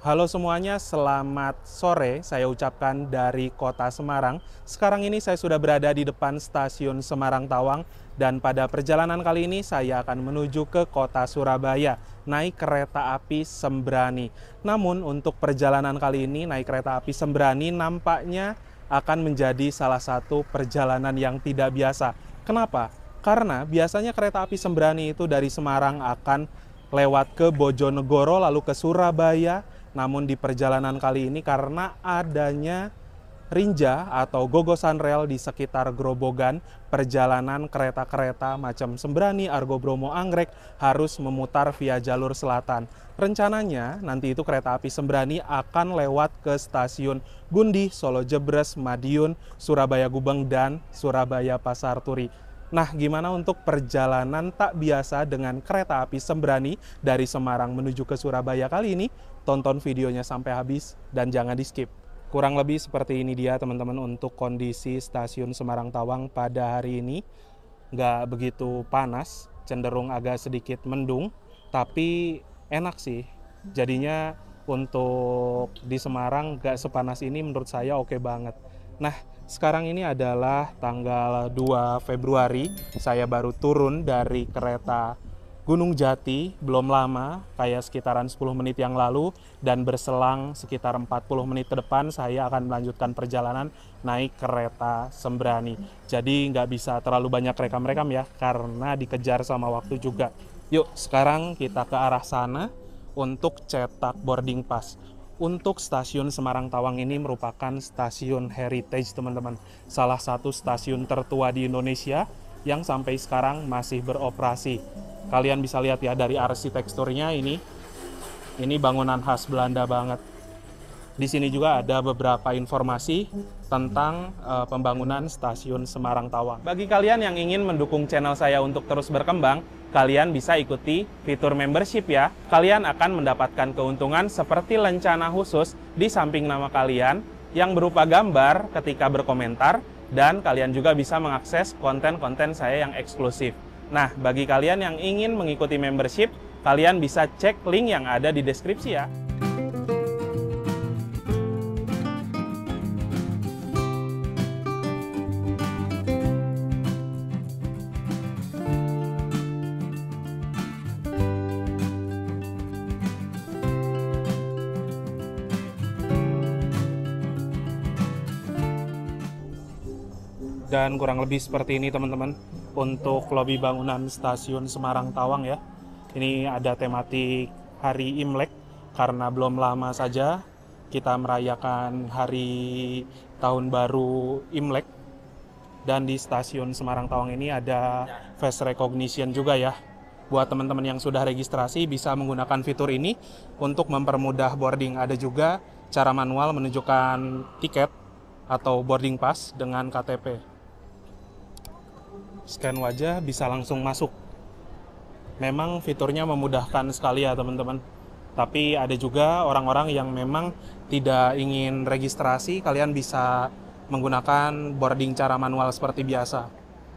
Halo semuanya, selamat sore. Saya ucapkan dari Kota Semarang. Sekarang ini saya sudah berada di depan stasiun Semarang Tawang dan pada perjalanan kali ini saya akan menuju ke Kota Surabaya naik kereta api Sembrani. Namun untuk perjalanan kali ini naik kereta api Sembrani nampaknya akan menjadi salah satu perjalanan yang tidak biasa. Kenapa? Karena biasanya kereta api Sembrani itu dari Semarang akan lewat ke Bojonegoro lalu ke Surabaya. Namun di perjalanan kali ini karena adanya rinja atau gogosan rel di sekitar Grobogan, perjalanan kereta-kereta macam Sembrani, Argo Bromo, Anggrek harus memutar via jalur selatan. Rencananya nanti itu kereta api Sembrani akan lewat ke stasiun Gundi, Solo Jebres, Madiun, Surabaya Gubeng, dan Surabaya Pasar Turi. Nah, gimana untuk perjalanan tak biasa dengan kereta api Sembrani dari Semarang menuju ke Surabaya kali ini? Tonton videonya sampai habis dan jangan di-skip. Kurang lebih seperti ini dia teman-teman untuk kondisi stasiun Semarang Tawang pada hari ini. Nggak begitu panas, cenderung agak sedikit mendung, tapi enak sih. Jadinya untuk di Semarang nggak sepanas ini menurut saya oke banget. Nah, sekarang ini adalah tanggal 2 Februari, saya baru turun dari kereta Gunung Jati, belum lama, kayak sekitaran 10 menit yang lalu, dan berselang sekitar 40 menit ke depan, saya akan melanjutkan perjalanan naik kereta Sembrani. Jadi nggak bisa terlalu banyak rekam-rekam ya, karena dikejar sama waktu juga. Yuk, sekarang kita ke arah sana untuk cetak boarding pass. Untuk stasiun Semarang Tawang ini merupakan stasiun heritage teman-teman. Salah satu stasiun tertua di Indonesia yang sampai sekarang masih beroperasi. Kalian bisa lihat ya dari arsitekturnya ini bangunan khas Belanda banget. Di sini juga ada beberapa informasi tentang pembangunan stasiun Semarang Tawang. Bagi kalian yang ingin mendukung channel saya untuk terus berkembang, kalian bisa ikuti fitur membership ya. Kalian akan mendapatkan keuntungan seperti lencana khusus di samping nama kalian yang berupa gambar ketika berkomentar, dan kalian juga bisa mengakses konten-konten saya yang eksklusif. Nah, bagi kalian yang ingin mengikuti membership, kalian bisa cek link yang ada di deskripsi ya. Dan kurang lebih seperti ini teman-teman untuk lobi bangunan stasiun Semarang Tawang ya. Ini ada tematik hari Imlek karena belum lama saja kita merayakan hari tahun baru Imlek. Dan di stasiun Semarang Tawang ini ada face recognition juga ya. Buat teman-teman yang sudah registrasi bisa menggunakan fitur ini untuk mempermudah boarding. Ada juga cara manual menunjukkan tiket atau boarding pass dengan KTP. Scan wajah bisa langsung masuk. Memang fiturnya memudahkan sekali ya teman-teman. Tapi ada juga orang-orang yang memang tidak ingin registrasi, kalian bisa menggunakan boarding cara manual seperti biasa.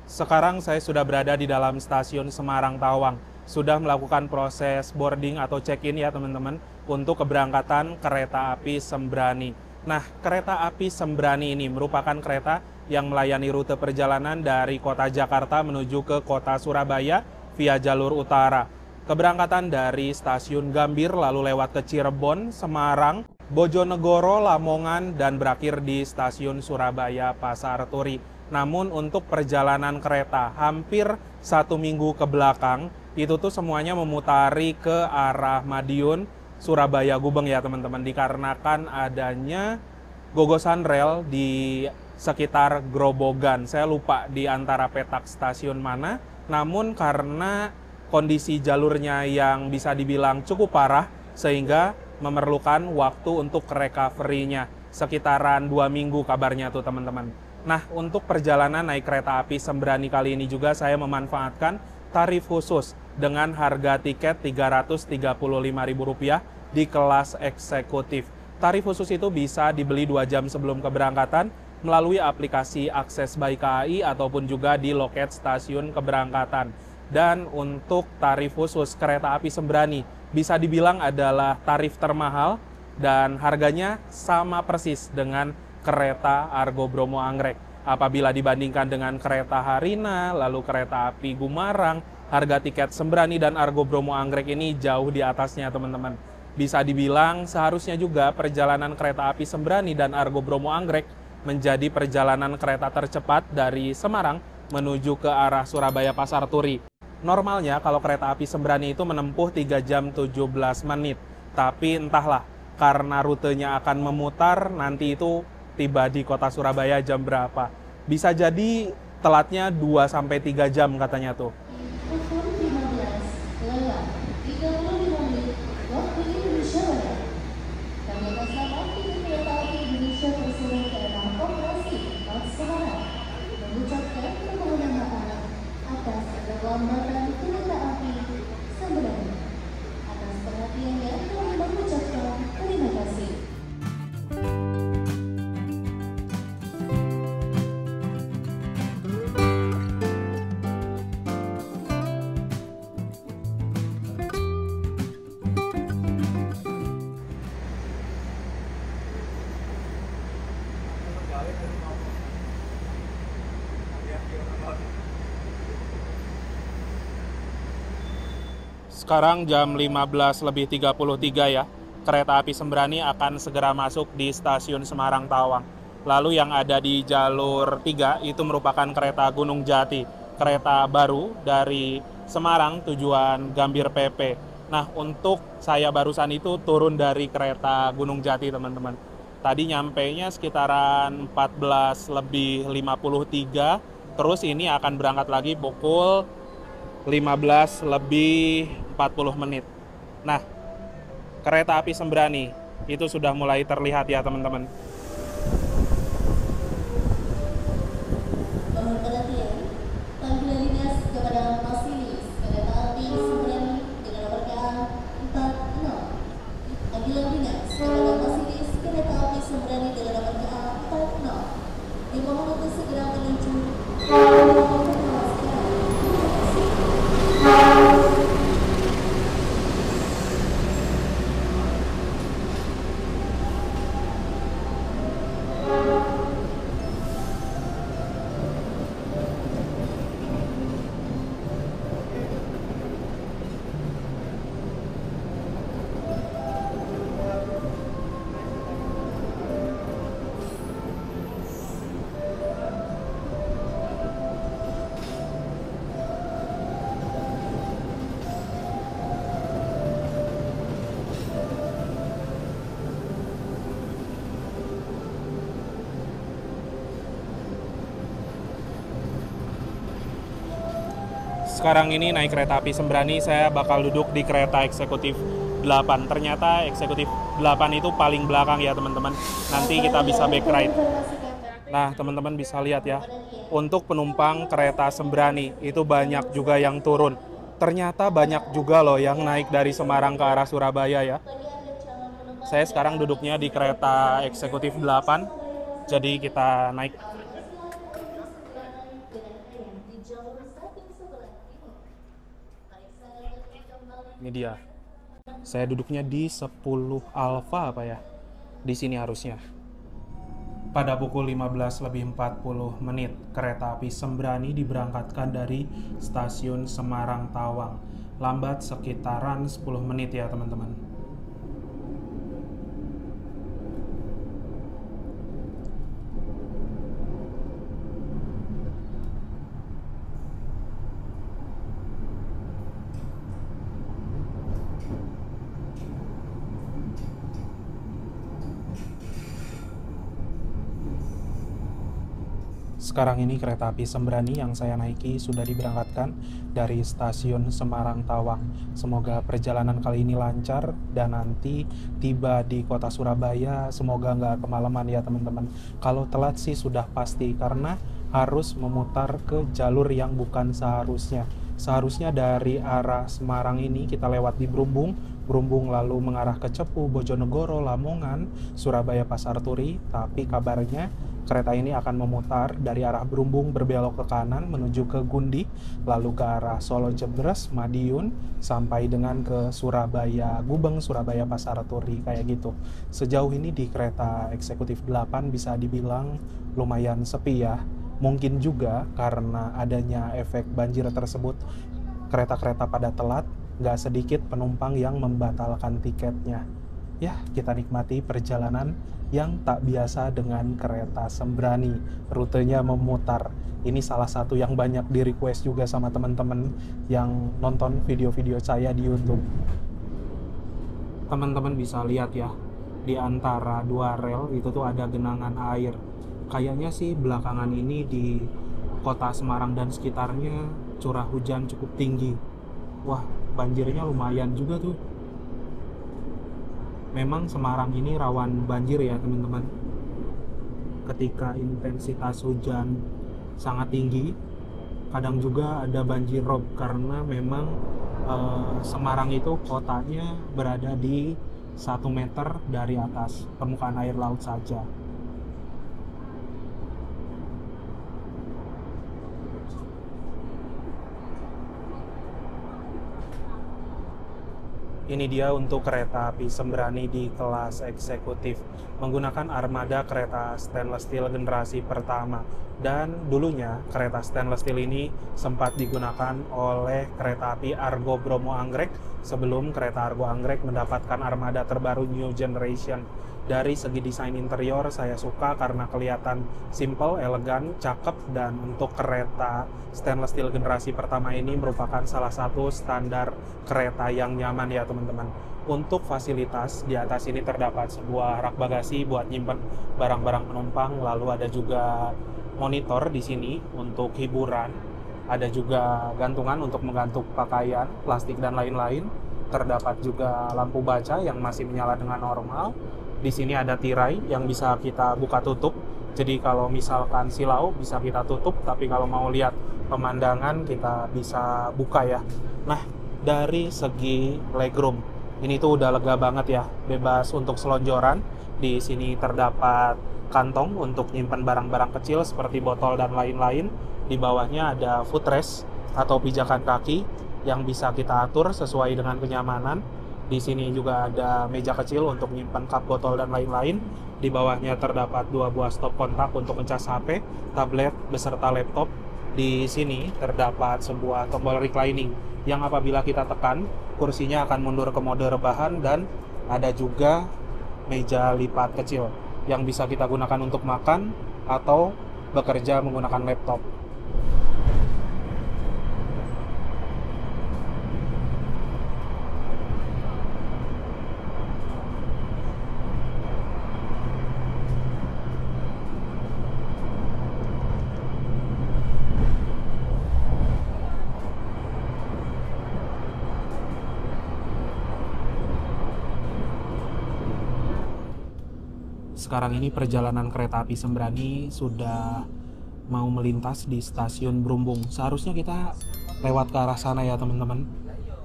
Sekarang saya sudah berada di dalam stasiun Semarang Tawang. Sudah melakukan proses boarding atau check-in ya teman-teman untuk keberangkatan kereta api Sembrani. Nah, kereta api Sembrani ini merupakan kereta yang melayani rute perjalanan dari kota Jakarta menuju ke kota Surabaya via jalur utara. Keberangkatan dari stasiun Gambir lalu lewat ke Cirebon, Semarang, Bojonegoro, Lamongan, dan berakhir di stasiun Surabaya Pasar Turi. Namun untuk perjalanan kereta hampir 1 minggu ke belakang, itu tuh semuanya memutari ke arah Madiun, Surabaya Gubeng ya teman-teman, dikarenakan adanya gogosan rel di sekitar Grobogan. Saya lupa di antara petak stasiun mana, namun karena kondisi jalurnya yang bisa dibilang cukup parah, sehingga memerlukan waktu untuk recovery-nya. Sekitaran 2 minggu kabarnya tuh teman-teman. Nah, untuk perjalanan naik kereta api Sembrani kali ini juga saya memanfaatkan tarif khusus dengan harga tiket Rp335.000 di kelas eksekutif. Tarif khusus itu bisa dibeli 2 jam sebelum keberangkatan melalui aplikasi Akses by KAI ataupun juga di loket stasiun keberangkatan. Dan untuk tarif khusus kereta api Sembrani bisa dibilang adalah tarif termahal dan harganya sama persis dengan kereta Argo Bromo Anggrek. Apabila dibandingkan dengan kereta Harina, lalu kereta api Gumarang, harga tiket Sembrani dan Argo Bromo Anggrek ini jauh di atasnya, teman-teman. Bisa dibilang seharusnya juga perjalanan kereta api Sembrani dan Argo Bromo Anggrek menjadi perjalanan kereta tercepat dari Semarang menuju ke arah Surabaya Pasar Turi. Normalnya kalau kereta api Sembrani itu menempuh 3 jam 17 menit. Tapi entahlah, karena rutenya akan memutar, nanti itu tiba di kota Surabaya jam berapa. Bisa jadi telatnya 2-3 jam katanya tuh. Pukul 15 lewat 35 menit waktu Indonesia Barat. Kami akan selamat dengan kereta api Indonesia Persero dalam operasi Empat Semarang mengucapkan permohonan maaf atas keterlambatan kereta api Sembrani. Atas perhatiannya kami mengucapkan terima kasih. Sekarang jam 15:33 ya. Kereta api Sembrani akan segera masuk di stasiun Semarang Tawang. Lalu yang ada di jalur 3 itu merupakan kereta Gunung Jati, kereta baru dari Semarang tujuan Gambir PP. Nah, untuk saya barusan itu turun dari kereta Gunung Jati, teman-teman. Tadi nyampainya sekitaran 14:53, terus ini akan berangkat lagi pukul 15:40 menit. Nah, kereta api Sembrani itu sudah mulai terlihat ya, teman-teman. Mohon perhatian, panggilan dinas kepada masinis kereta api Sembrani dengan nomor KA 40. Panggilan dinas kepada masinis kereta api Sembrani dengan nomor KA 40. Dimohon untuk segera menuju Sekarang ini naik kereta api Sembrani, saya bakal duduk di kereta eksekutif 8. Ternyata eksekutif 8 itu paling belakang ya, teman-teman. Nanti kita bisa back ride. Nah, teman-teman bisa lihat ya. Untuk penumpang kereta Sembrani itu banyak juga yang turun. Ternyata banyak juga loh yang naik dari Semarang ke arah Surabaya ya. Saya sekarang duduknya di kereta eksekutif 8. Jadi kita naik. Ini dia. Saya duduknya di 10 Alfa apa ya? Di sini harusnya. Pada pukul 15:40 menit, kereta api Sembrani diberangkatkan dari stasiun Semarang Tawang. Lambat sekitaran 10 menit ya, teman-teman. Sekarang ini kereta api Sembrani yang saya naiki sudah diberangkatkan dari stasiun Semarang Tawang. Semoga perjalanan kali ini lancar dan nanti tiba di kota Surabaya. Semoga nggak kemalaman ya, teman-teman. Kalau telat sih sudah pasti karena harus memutar ke jalur yang bukan seharusnya. Seharusnya dari arah Semarang ini kita lewat di Brumbung lalu mengarah ke Cepu, Bojonegoro, Lamongan, Surabaya Pasar Turi. Tapi kabarnya Kereta ini akan memutar dari arah Berumbung berbelok ke kanan menuju ke Gundi, lalu ke arah Solo Jebres, Madiun, sampai dengan ke Surabaya Gubeng, Surabaya Pasar Turi, kayak gitu. Sejauh ini di kereta eksekutif 8 bisa dibilang lumayan sepi ya. Mungkin juga karena adanya efek banjir tersebut, kereta-kereta pada telat, nggak sedikit penumpang yang membatalkan tiketnya. Ya, kita nikmati perjalanan yang tak biasa dengan kereta Sembrani. Rutenya memutar. Ini salah satu yang banyak di request juga sama teman-teman yang nonton video-video saya di YouTube. Teman-teman bisa lihat ya, di antara dua rel itu tuh ada genangan air. Kayaknya sih belakangan ini di kota Semarang dan sekitarnya curah hujan cukup tinggi. Wah, banjirnya lumayan juga tuh. Memang Semarang ini rawan banjir ya teman-teman. Ketika intensitas hujan sangat tinggi, kadang juga ada banjir rob karena memang Semarang itu kotanya berada di 1 meter dari atas permukaan air laut saja. Ini dia untuk kereta api Sembrani di kelas eksekutif menggunakan armada kereta stainless steel generasi pertama. Dan dulunya kereta stainless steel ini sempat digunakan oleh kereta api Argo Bromo Anggrek sebelum kereta Argo Anggrek mendapatkan armada terbaru New Generation. Dari segi desain interior saya suka karena kelihatan simple, elegan, cakep, dan untuk kereta stainless steel generasi pertama ini merupakan salah satu standar kereta yang nyaman ya teman-teman. Untuk fasilitas di atas ini terdapat sebuah rak bagasi buat nyimpen barang-barang penumpang, lalu ada juga monitor di sini untuk hiburan, ada juga gantungan untuk menggantung pakaian, plastik dan lain-lain. Terdapat juga lampu baca yang masih menyala dengan normal. Di sini ada tirai yang bisa kita buka tutup. Jadi kalau misalkan silau bisa kita tutup, tapi kalau mau lihat pemandangan kita bisa buka ya. Nah, dari segi legroom, ini tuh udah lega banget ya, bebas untuk selonjoran. Di sini terdapat kantong untuk nyimpan barang-barang kecil seperti botol dan lain-lain. Di bawahnya ada footrest atau pijakan kaki yang bisa kita atur sesuai dengan kenyamanan. Di sini juga ada meja kecil untuk menyimpan cup, botol, dan lain-lain. Di bawahnya terdapat 2 buah stop kontak untuk ngecas HP, tablet, beserta laptop. Di sini terdapat sebuah tombol reclining yang apabila kita tekan, kursinya akan mundur ke mode rebahan, dan ada juga meja lipat kecil yang bisa kita gunakan untuk makan atau bekerja menggunakan laptop. Sekarang ini perjalanan kereta api Sembrani sudah mau melintas di stasiun Berumbung. Seharusnya kita lewat ke arah sana ya teman-teman,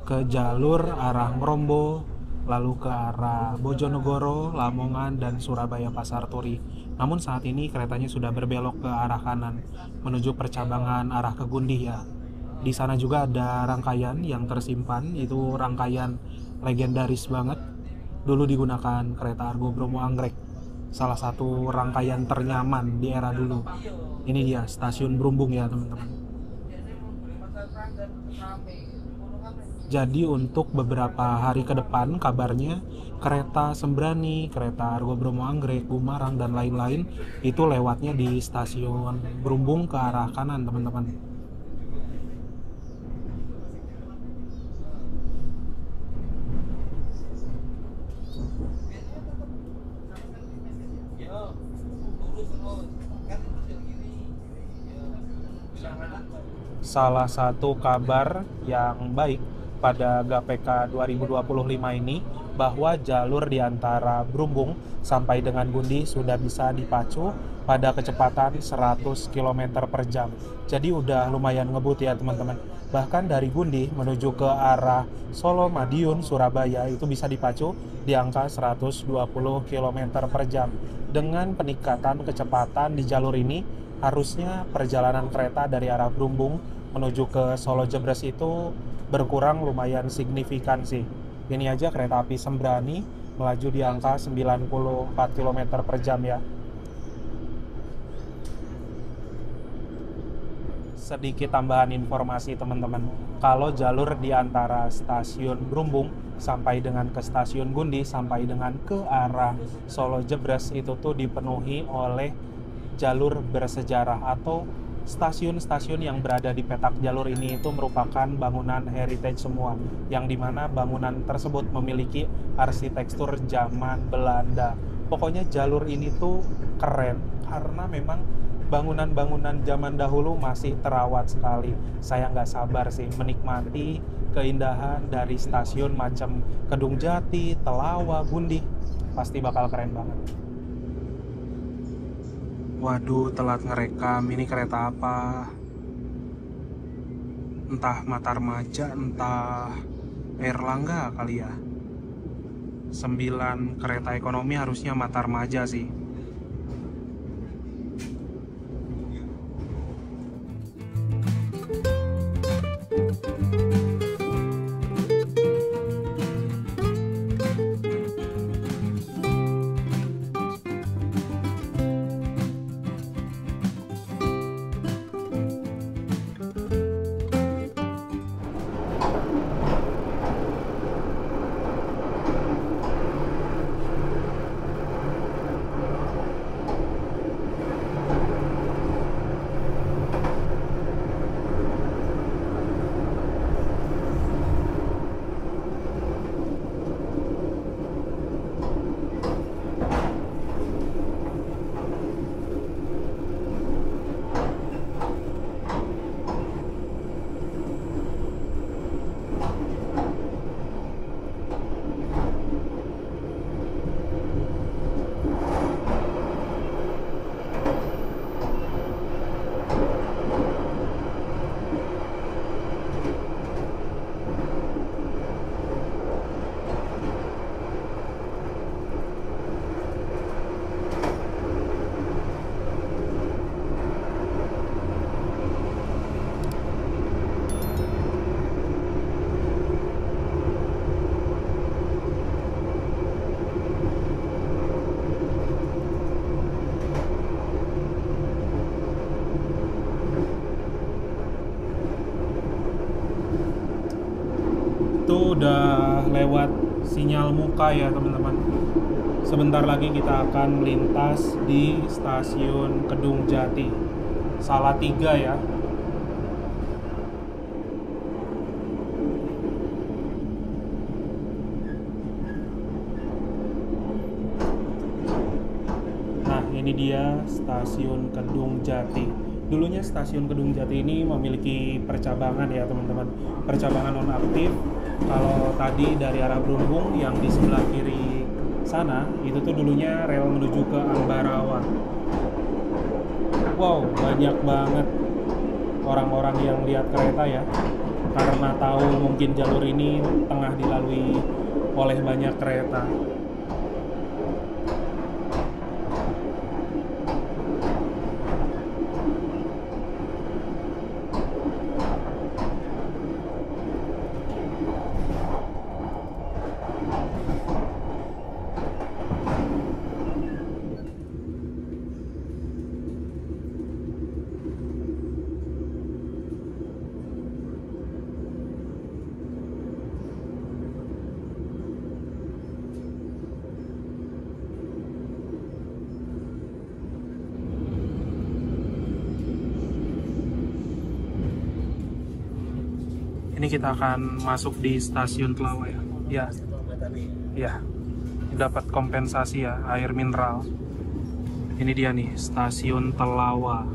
ke jalur arah Ngrombo, lalu ke arah Bojonegoro, Lamongan, dan Surabaya Pasar Turi. Namun saat ini keretanya sudah berbelok ke arah kanan menuju percabangan arah ke Gundi ya. Di sana juga ada rangkaian yang tersimpan, itu rangkaian legendaris banget. Dulu digunakan kereta Argo Bromo Anggrek, salah satu rangkaian ternyaman di era dulu. Ini dia stasiun Berumbung ya teman-teman. Jadi untuk beberapa hari ke depan kabarnya kereta Sembrani, kereta Argo Bromo Anggrek, Gumarang, dan lain-lain itu lewatnya di stasiun Berumbung ke arah kanan teman-teman. Salah satu kabar yang baik pada GAPK 2025 ini bahwa jalur di antara Brumbung sampai dengan Gundi sudah bisa dipacu pada kecepatan 100 km per jam. Jadi udah lumayan ngebut ya teman-teman. Bahkan dari Gundi menuju ke arah Solo, Madiun, Surabaya itu bisa dipacu di angka 120 km per jam. Dengan peningkatan kecepatan di jalur ini, harusnya perjalanan kereta dari arah Brumbung menuju ke Solo Jebres itu berkurang lumayan signifikan sih. Ini aja kereta api Sembrani melaju di angka 94 km per jam ya. Sedikit tambahan informasi teman-teman, kalau jalur di antara stasiun Brumbung sampai dengan ke stasiun Gundi sampai dengan ke arah Solo Jebres itu tuh dipenuhi oleh jalur bersejarah atau stasiun-stasiun yang berada di petak jalur ini itu merupakan bangunan heritage semua, yang dimana bangunan tersebut memiliki arsitektur zaman Belanda. Pokoknya jalur ini tuh keren karena memang bangunan-bangunan zaman dahulu masih terawat sekali. Saya nggak sabar sih menikmati keindahan dari stasiun macam Kedung Jati, Telawa, Gundi. Pasti bakal keren banget. Waduh, telat ngerekam. Ini kereta apa? Entah Matarmaja, entah Airlangga kali ya. 9 kereta ekonomi harusnya Matarmaja sih. Itu udah lewat sinyal muka ya teman-teman. Sebentar lagi kita akan melintas di stasiun Kedung Jati. Salatiga ya. Nah, ini dia stasiun Kedung Jati. Dulunya stasiun Kedung Jati ini memiliki percabangan ya teman-teman. Percabangan non-aktif. Kalau tadi dari arah Brumbung yang di sebelah kiri sana, itu tuh dulunya rel menuju ke Ambarawa. Wow, banyak banget orang-orang yang lihat kereta ya. Karena tahu mungkin jalur ini tengah dilalui oleh banyak kereta. Ini kita akan masuk di stasiun Telawa ya. Ya. Ya. Dapat kompensasi ya, air mineral. Ini dia nih, stasiun Telawa.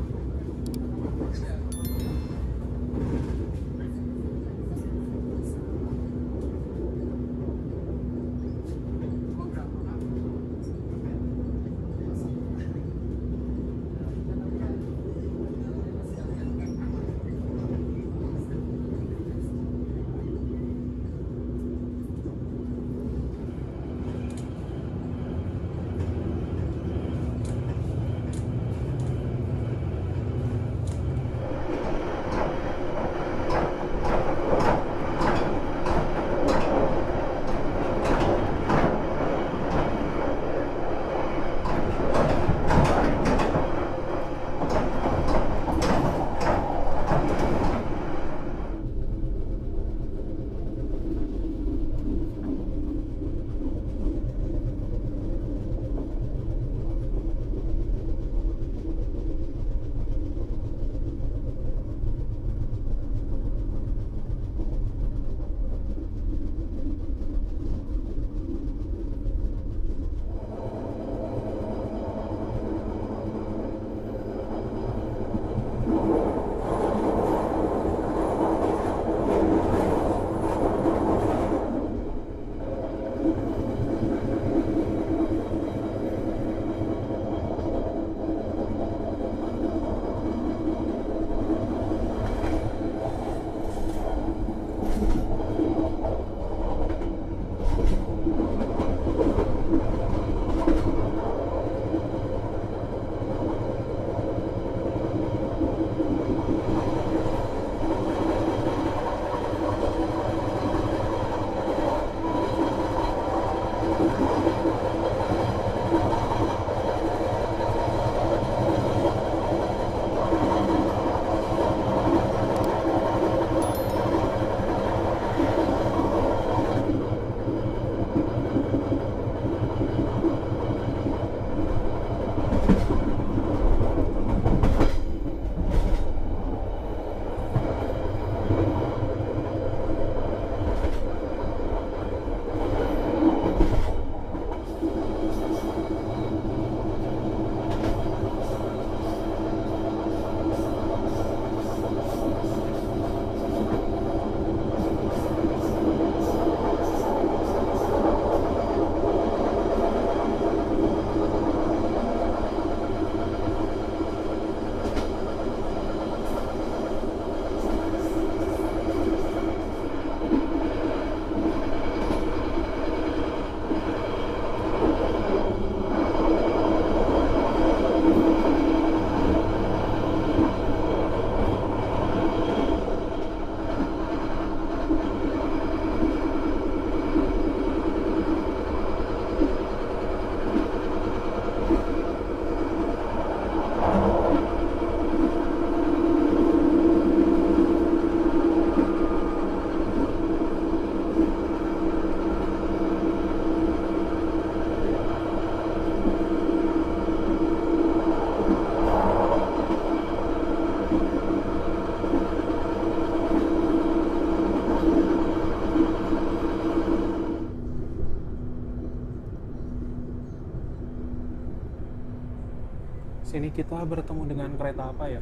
Sini kita bertemu dengan kereta apa ya?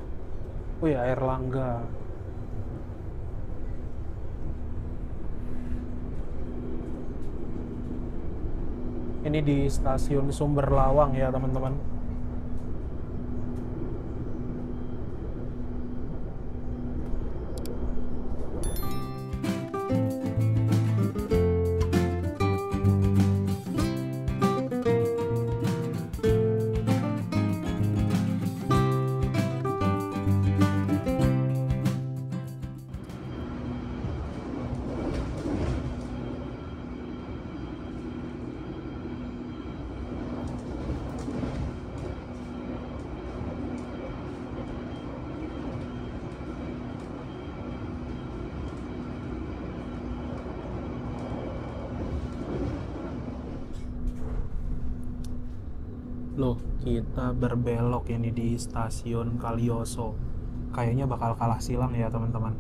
Oh ya, Airlangga. Ini di stasiun Sumber Lawang ya teman-teman. Loh, kita berbelok ini di stasiun Kalioso. Kayaknya bakal kalah silang ya teman-teman.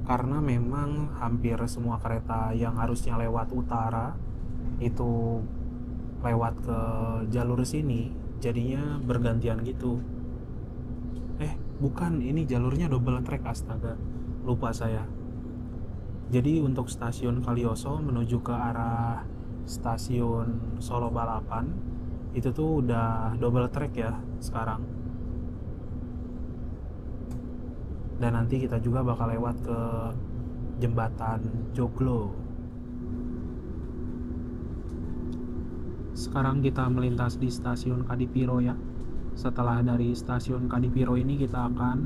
Karena memang hampir semua kereta yang harusnya lewat utara itu lewat ke jalur sini, jadinya bergantian gitu. Bukan, ini jalurnya double track, astaga. Lupa saya. Jadi untuk stasiun Kalioso menuju ke arah stasiun Solo Balapan itu tuh udah double track ya sekarang. Dan nanti kita juga bakal lewat ke jembatan Joglo. Sekarang kita melintas di stasiun Kadipiro ya. Setelah dari stasiun Kadipiro ini kita akan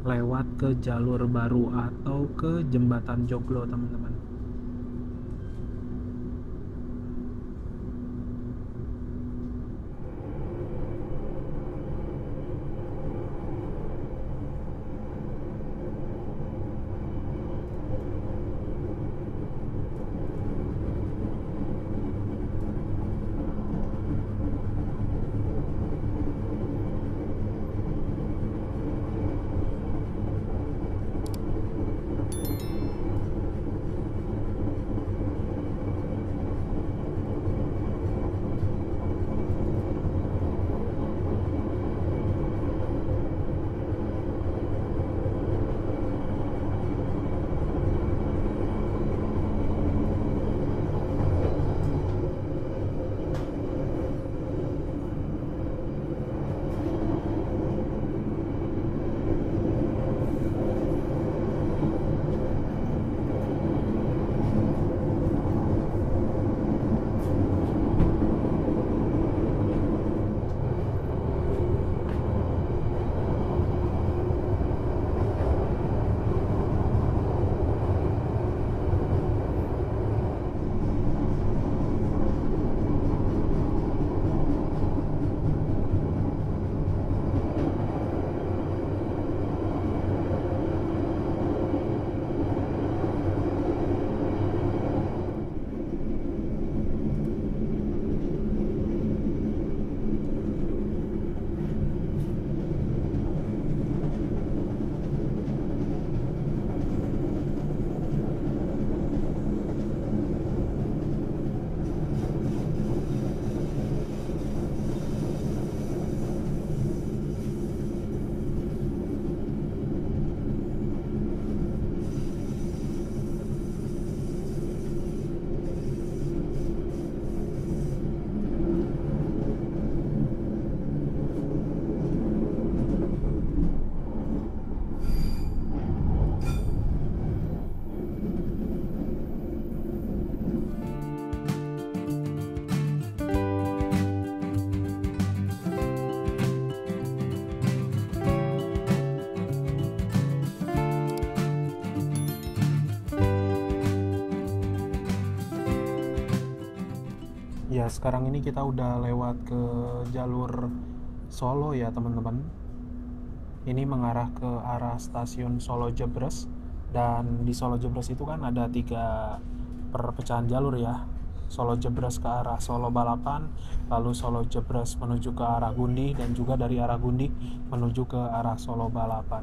lewat ke jalur baru atau ke jembatan Joglo teman-teman. Ya, sekarang ini kita udah lewat ke jalur Solo ya teman-teman. Ini mengarah ke arah stasiun Solo Jebres. Dan di Solo Jebres itu kan ada 3 perpecahan jalur ya. Solo Jebres ke arah Solo Balapan, lalu Solo Jebres menuju ke arah Gundi, dan juga dari arah Gundi menuju ke arah Solo Balapan.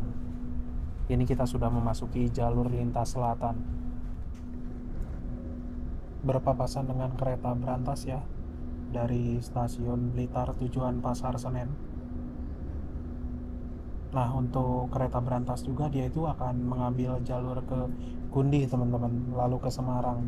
Ini kita sudah memasuki jalur lintas selatan. Berpapasan dengan kereta berantas ya, dari stasiun Blitar tujuan Pasar Senen. Nah, untuk kereta berantas juga dia itu akan mengambil jalur ke Gundi teman-teman, lalu ke Semarang.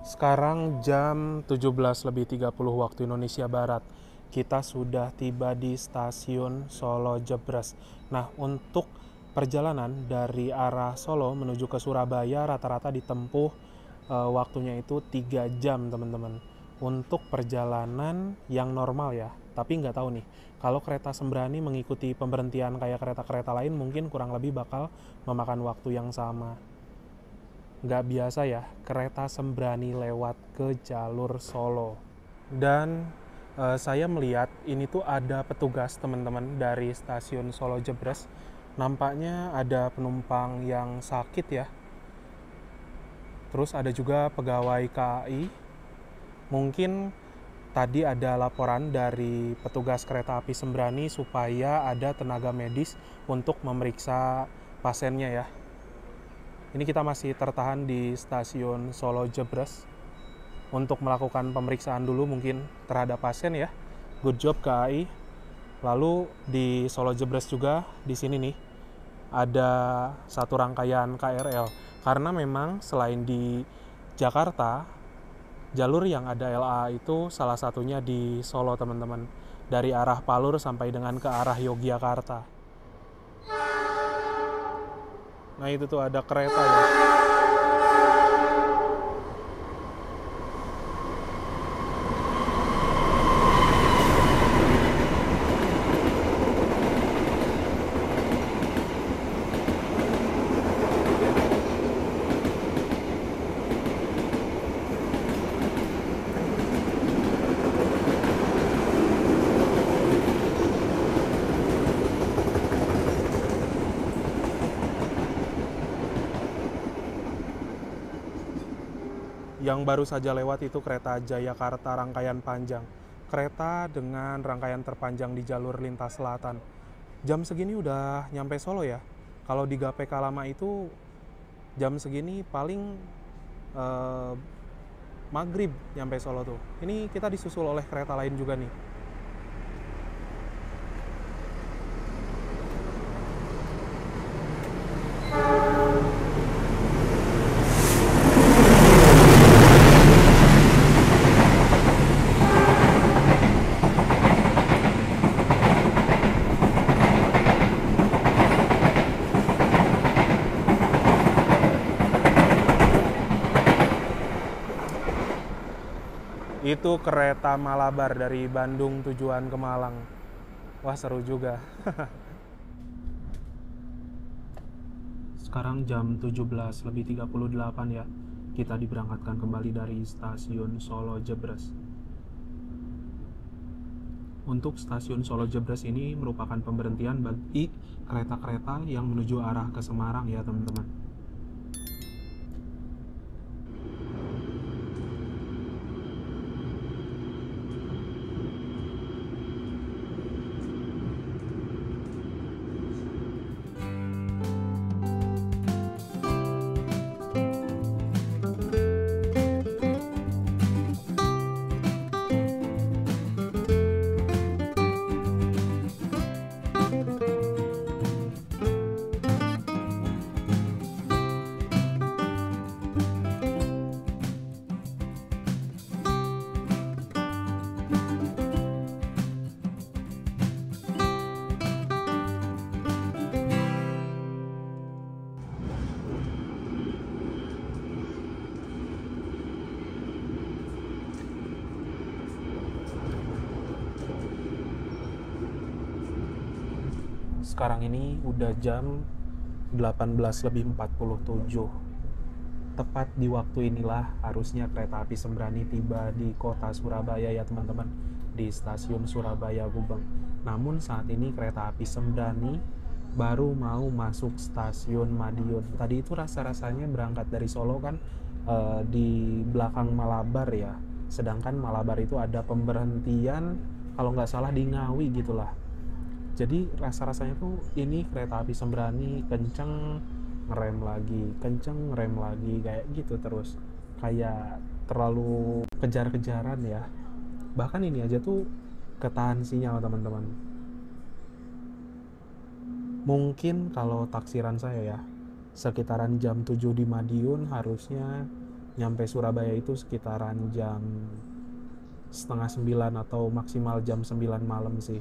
Sekarang jam 17.30 waktu Indonesia Barat. Kita sudah tiba di stasiun Solo Jebres. Nah, untuk perjalanan dari arah Solo menuju ke Surabaya rata-rata ditempuh waktunya itu 3 jam teman-teman. Untuk perjalanan yang normal ya. Tapi nggak tahu nih, kalau kereta Sembrani mengikuti pemberhentian kayak kereta-kereta lain mungkin kurang lebih bakal memakan waktu yang sama. Nggak biasa ya, kereta Sembrani lewat ke jalur Solo. Dan saya melihat ini tuh ada petugas teman-teman dari stasiun Solo Jebres. Nampaknya ada penumpang yang sakit ya. Terus ada juga pegawai KAI. Mungkin tadi ada laporan dari petugas kereta api Sembrani supaya ada tenaga medis untuk memeriksa pasiennya ya. Ini kita masih tertahan di stasiun Solo Jebres untuk melakukan pemeriksaan dulu mungkin terhadap pasien ya. Good job KAI. Lalu di Solo Jebres juga di sini nih ada satu rangkaian KRL. Karena memang selain di Jakarta, jalur yang ada LA itu salah satunya di Solo teman-teman. Dari arah Palur sampai dengan ke arah Yogyakarta. Nah itu tuh ada kereta ya. Yang baru saja lewat itu kereta Jayakarta rangkaian panjang. Kereta dengan rangkaian terpanjang di jalur lintas selatan. Jam segini udah nyampe Solo ya. Kalau di GPK lama itu jam segini paling maghrib nyampe Solo tuh. Ini kita disusul oleh kereta lain juga nih. Itu kereta Malabar dari Bandung tujuan ke Malang. Wah seru juga. Sekarang jam 17.38 ya. Kita diberangkatkan kembali dari stasiun Solo Jebres. Untuk stasiun Solo Jebres ini merupakan pemberhentian bagi kereta-kereta yang menuju arah ke Semarang ya teman-teman. Sekarang ini udah jam 18.47. Tepat di waktu inilah harusnya kereta api Sembrani tiba di kota Surabaya ya teman-teman, di stasiun Surabaya Gubeng. Namun saat ini kereta api Sembrani baru mau masuk stasiun Madiun. Tadi itu rasa-rasanya berangkat dari Solo kan di belakang Malabar ya. Sedangkan Malabar itu ada pemberhentian kalau nggak salah di Ngawi gitulah. Jadi rasa-rasanya tuh ini kereta api Sembrani kenceng kenceng ngerem lagi kayak gitu terus. Kayak terlalu kejar-kejaran ya. Bahkan ini aja tuh ketahan sinyal teman-teman. Mungkin kalau taksiran saya ya, sekitaran jam 7 di Madiun harusnya nyampe Surabaya itu sekitaran jam setengah 9 atau maksimal jam 9 malam sih.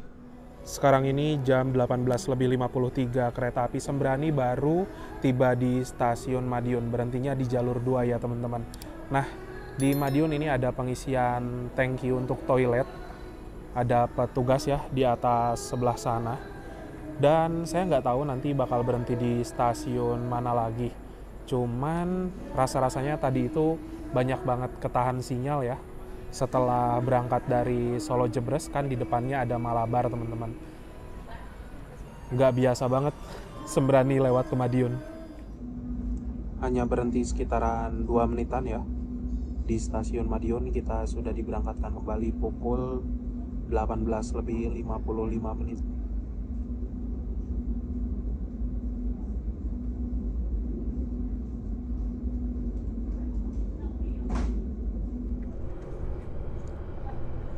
Sekarang ini jam 18.53, kereta api Sembrani baru tiba di stasiun Madiun, berhentinya di jalur 2 ya teman-teman. Nah, di Madiun ini ada pengisian tangki untuk toilet, ada petugas ya di atas sebelah sana. Dan saya nggak tahu nanti bakal berhenti di stasiun mana lagi. Cuman rasa-rasanya tadi itu banyak banget ketahan sinyal ya. Setelah berangkat dari Solo Jebres kan di depannya ada Malabar teman-teman. Nggak biasa banget Sembrani lewat ke Madiun. Hanya berhenti sekitaran 2 menitan ya. Di stasiun Madiun kita sudah diberangkatkan kembali pukul 18.55.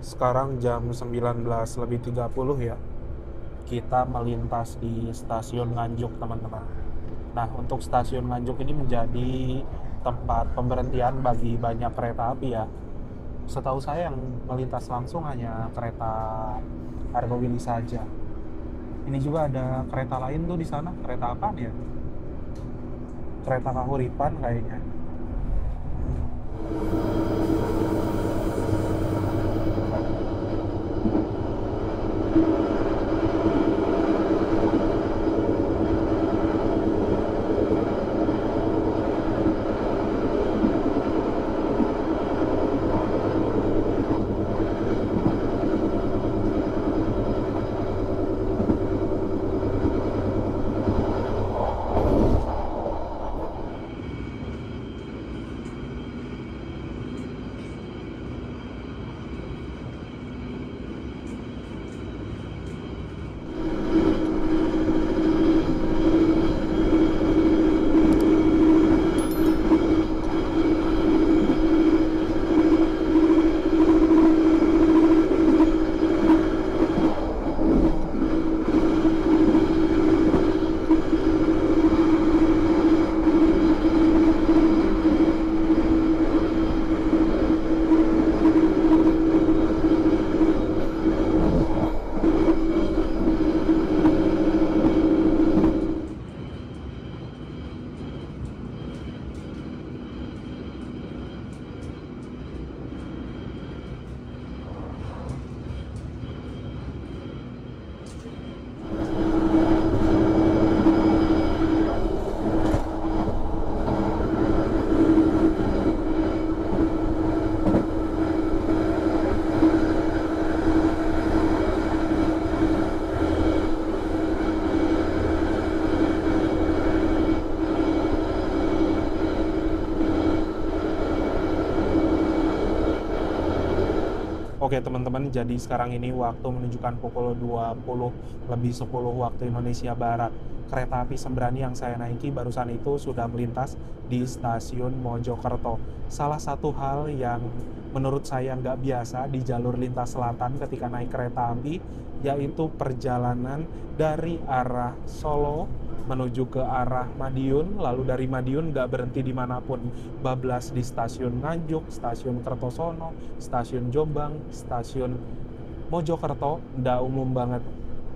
Sekarang jam 19.30 ya. Kita melintas di stasiun Nganjuk teman-teman. Nah, untuk stasiun Nganjuk ini menjadi tempat pemberhentian bagi banyak kereta api ya. Setahu saya yang melintas langsung hanya kereta Argo Windy saja. Ini juga ada kereta lain tuh di sana. Kereta apa ya? Kereta Kahuripan kayaknya. Oke teman-teman, jadi sekarang ini waktu menunjukkan pukul 20.10 waktu Indonesia Barat. Kereta api Sembrani yang saya naiki barusan itu sudah melintas di stasiun Mojokerto. Salah satu hal yang menurut saya nggak biasa di jalur lintas selatan ketika naik kereta api, yaitu perjalanan dari arah Solo menuju ke arah Madiun, lalu dari Madiun nggak berhenti dimanapun, bablas di stasiun Nganjuk, stasiun Kertosono, stasiun Jombang, stasiun Mojokerto, nggak umum banget.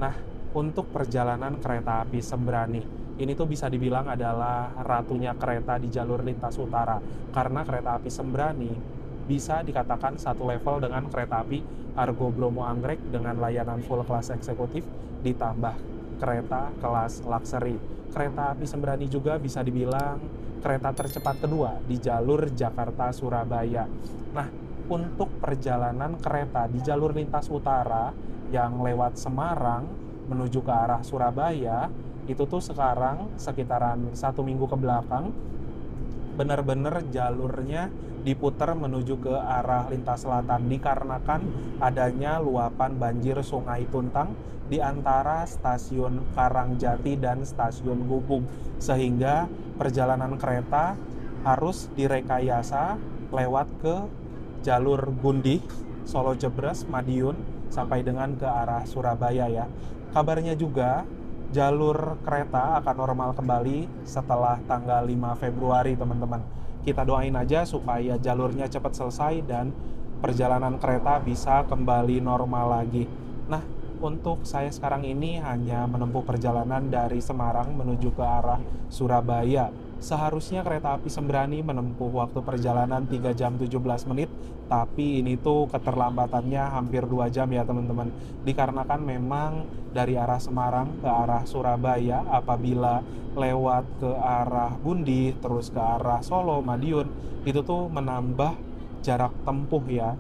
Nah, untuk perjalanan kereta api Sembrani, ini tuh bisa dibilang adalah ratunya kereta di jalur lintas utara, karena kereta api Sembrani bisa dikatakan satu level dengan kereta api Argo Bromo Anggrek dengan layanan full kelas eksekutif ditambah kereta kelas luxury. Kereta api Sembrani juga bisa dibilang kereta tercepat kedua di jalur Jakarta-Surabaya. Nah, untuk perjalanan kereta di jalur lintas utara yang lewat Semarang menuju ke arah Surabaya, itu tuh sekarang sekitaran 1 minggu ke belakang benar-benar jalurnya diputar menuju ke arah lintas selatan dikarenakan adanya luapan banjir Sungai Tuntang di antara stasiun Karangjati dan stasiun Gubeng, sehingga perjalanan kereta harus direkayasa lewat ke jalur Gundih, Solo Jebres, Madiun sampai dengan ke arah Surabaya ya. Kabarnya juga jalur kereta akan normal kembali setelah tanggal 5 Februari teman-teman. Kita doain aja supaya jalurnya cepat selesai dan perjalanan kereta bisa kembali normal lagi. Nah, untuk saya sekarang ini hanya menempuh perjalanan dari Semarang menuju ke arah Surabaya. Seharusnya kereta api Sembrani menempuh waktu perjalanan 3 jam 17 menit, tapi ini tuh keterlambatannya hampir 2 jam ya teman-teman. Dikarenakan memang dari arah Semarang ke arah Surabaya, apabila lewat ke arah Gundih, terus ke arah Solo, Madiun, itu tuh menambah jarak tempuh ya.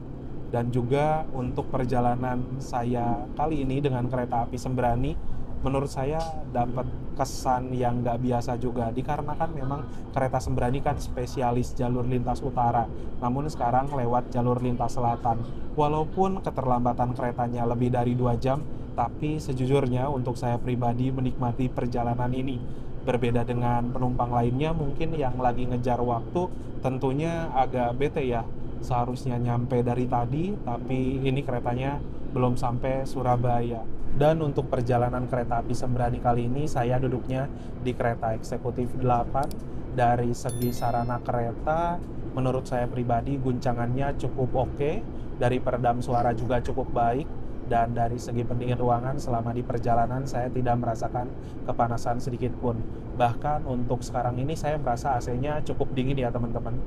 Dan juga untuk perjalanan saya kali ini dengan kereta api Sembrani, menurut saya dapat kesan yang nggak biasa juga, dikarenakan memang kereta Sembrani kan spesialis jalur lintas utara, namun sekarang lewat jalur lintas selatan. Walaupun keterlambatan keretanya lebih dari 2 jam, tapi sejujurnya untuk saya pribadi menikmati perjalanan ini. Berbeda dengan penumpang lainnya mungkin yang lagi ngejar waktu, tentunya agak bete ya. Seharusnya nyampe dari tadi, tapi ini keretanya belum sampai Surabaya. Dan untuk perjalanan kereta api Sembrani kali ini saya duduknya di kereta eksekutif 8. Dari segi sarana kereta, menurut saya pribadi guncangannya cukup oke, dari peredam suara juga cukup baik, dan dari segi pendingin ruangan selama di perjalanan saya tidak merasakan kepanasan sedikit pun. Bahkan untuk sekarang ini saya merasa AC-nya cukup dingin ya teman-teman.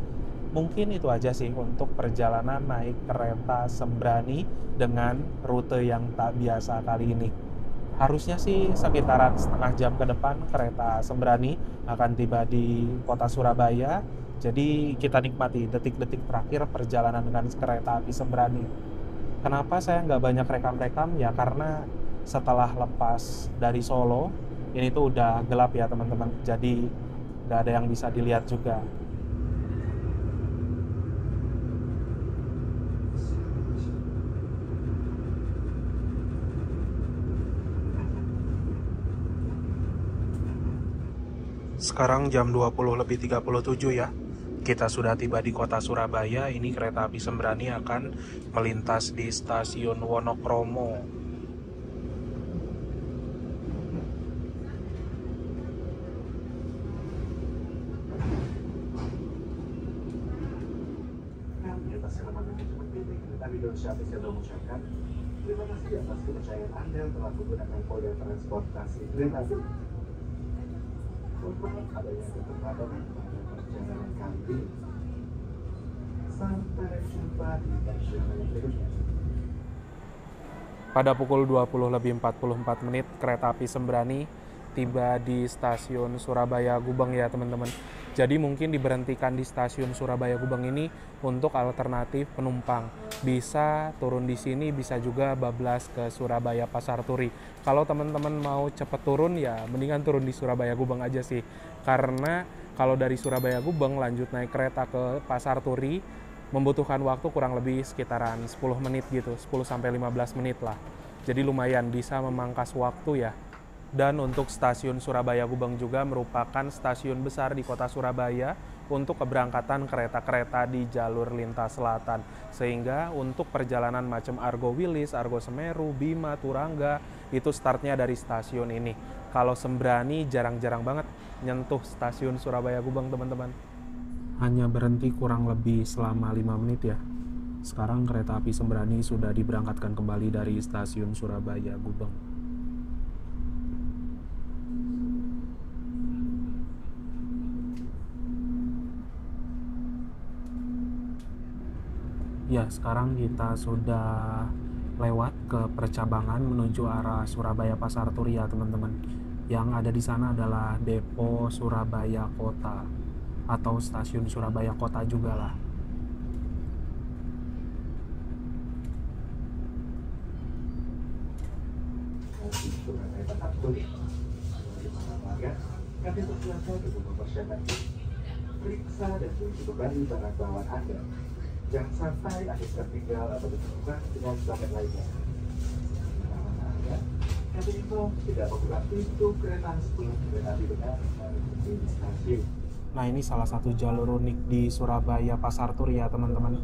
Mungkin itu aja sih untuk perjalanan naik kereta Sembrani dengan rute yang tak biasa kali ini. Harusnya sih sekitaran setengah jam ke depan kereta Sembrani akan tiba di kota Surabaya. Jadi kita nikmati detik-detik terakhir perjalanan dengan kereta api Sembrani. Kenapa saya nggak banyak rekam-rekam? Ya karena setelah lepas dari Solo, ini tuh udah gelap ya teman-teman. Jadi nggak ada yang bisa dilihat juga. Sekarang jam 20.37 ya. Kita sudah tiba di kota Surabaya. Ini kereta api Sembrani akan melintas di stasiun Wonokromo. Terima kasih atas kepercayaan Anda telah menggunakan moda transportasi kereta api. Untuk adanya keterlambatan pada perjalanan kami, sampai jumpa di perjalanan berikutnya. Pada pukul 20.44 menit, kereta api Sembrani tiba di stasiun Surabaya Gubeng ya teman-teman. Jadi mungkin diberhentikan di stasiun Surabaya Gubeng ini untuk alternatif penumpang. Bisa turun di sini, bisa juga bablas ke Surabaya Pasar Turi. Kalau teman-teman mau cepet turun ya mendingan turun di Surabaya Gubeng aja sih. Karena kalau dari Surabaya Gubeng lanjut naik kereta ke Pasar Turi membutuhkan waktu kurang lebih sekitaran 10 menit gitu, 10-15 menit lah. Jadi lumayan bisa memangkas waktu ya. Dan untuk stasiun Surabaya Gubeng juga merupakan stasiun besar di kota Surabaya untuk keberangkatan kereta-kereta di jalur lintas selatan. Sehingga untuk perjalanan macam Argo Wilis, Argo Semeru, Bima, Turangga, itu startnya dari stasiun ini. Kalau Sembrani jarang-jarang banget nyentuh stasiun Surabaya Gubeng teman-teman. Hanya berhenti kurang lebih selama 5 menit ya. Sekarang kereta api Sembrani sudah diberangkatkan kembali dari stasiun Surabaya Gubeng. Ya, sekarang kita sudah lewat ke percabangan menuju arah Surabaya Pasar Turi ya teman-teman. Yang ada di sana adalah depo Surabaya Kota atau stasiun Surabaya Kota juga lah. periksa dan uji kembali barang bawaan Anda. Jangan sampai Anda tertinggal atau bertukar dengan dompet lainnya. Pengalaman Anda, kami info tidak membuka pintu kereta sebelum kereta api benar mengikuti stasiun. Nah, ini salah satu jalur unik di Surabaya Pasar Turi ya teman-teman.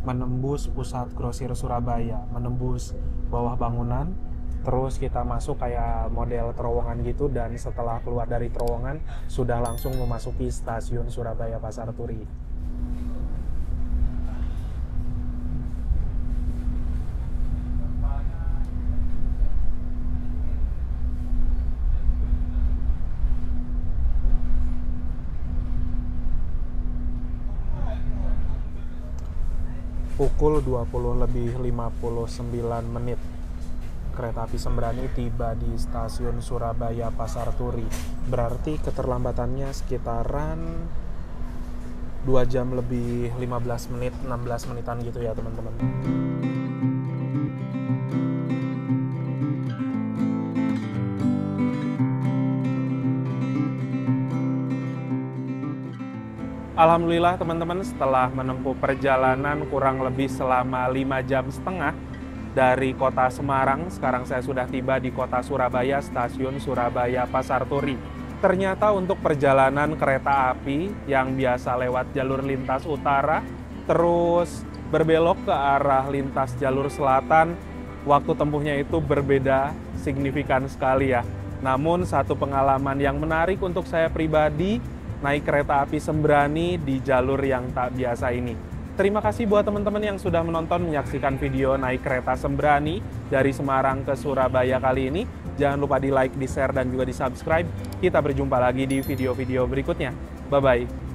Menembus pusat grosir Surabaya, menembus bawah bangunan, terus kita masuk kayak model terowongan gitu, dan setelah keluar dari terowongan sudah langsung memasuki stasiun Surabaya Pasar Turi. Pukul 20:59 kereta api Sembrani tiba di stasiun Surabaya Pasar Turi. Berarti keterlambatannya sekitaran 2 jam lebih 15 menit, 16 menitan gitu ya teman-teman. Alhamdulillah teman-teman, setelah menempuh perjalanan kurang lebih selama 5 jam setengah dari kota Semarang, sekarang saya sudah tiba di kota Surabaya, stasiun Surabaya Pasar Turi. Ternyata untuk perjalanan kereta api yang biasa lewat jalur lintas utara, terus berbelok ke arah lintas jalur selatan, waktu tempuhnya itu berbeda signifikan sekali ya. Namun satu pengalaman yang menarik untuk saya pribadi, naik kereta api Sembrani di jalur yang tak biasa ini. Terima kasih buat teman-teman yang sudah menonton, menyaksikan video naik kereta Sembrani dari Semarang ke Surabaya kali ini. Jangan lupa di like, di share, dan juga di subscribe. Kita berjumpa lagi di video-video berikutnya. Bye-bye.